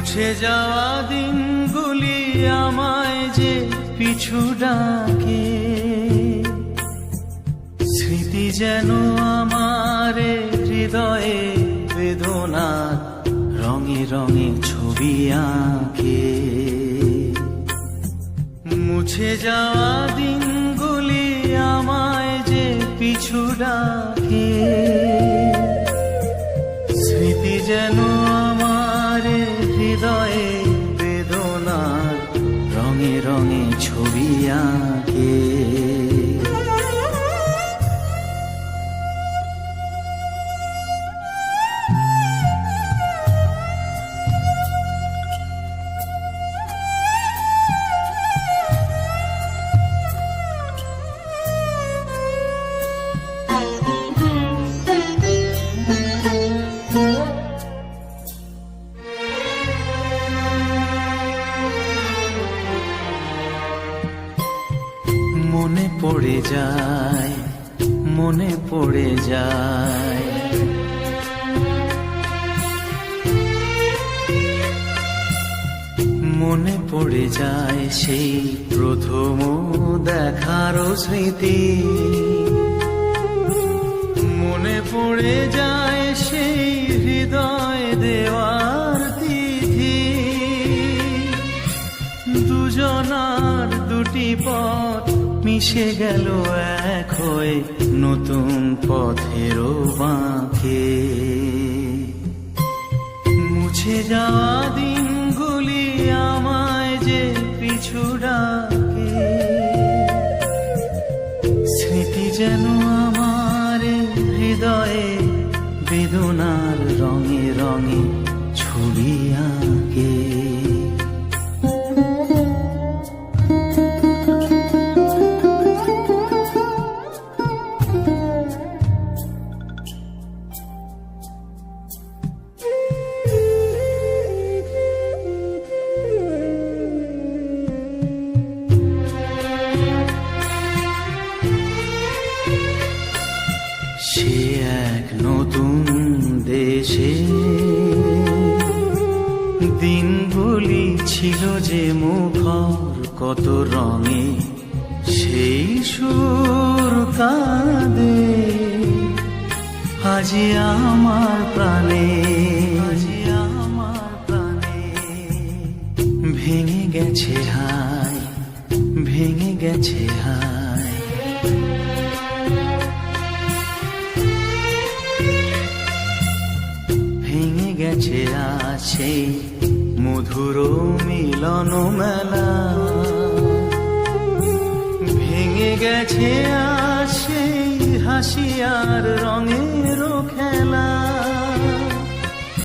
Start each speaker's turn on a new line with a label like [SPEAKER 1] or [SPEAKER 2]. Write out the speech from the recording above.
[SPEAKER 1] মুছে যাওয়া দিনগুলি আমায় যে পিছু ডাকে, স্মৃতি যেন আমার হৃদয়ে বেদনার রঙে রঙে ছবি আঁকে। মুছে যাওয়া দিনগুলি আমায় যে পিছু ডাকে, স্মৃতি যেন আমার হৃদয়ে বেদনার রঙে রঙে ছবি আঁকে। মনে পড়ে যায়, মনে পড়ে যায়, মনে পড়ে যায় সেই প্রথম দেখার স্মৃতি। মনে পড়ে যায় সেই হৃদয় দেওয়ার তিথি। দুজনার দুটি পথ মিশে গেল এক হয়ে নতুন পথেরও বাঁকে। মুছে যাওয়া দিনগুলি আমায় যে পিছু ডাকে, স্মৃতি যেন আমার হৃদয়ে বেদনার রঙে রঙে ছবি আঁকে। সে এক নতুন দেশে দিনগুলি ছিল যে মুখর কত রঙে, সেই সুর কাঁদে আজি আমার প্রাণে, আজি আমার প্রাণে। ভেঙে গেছে হায়, ভেঙে গেছে হায়, ভেঙে গেছে আছে মধুর মিলন মেলা। ভেঙে গেছে আছে হাসি আর রঙের খেলা।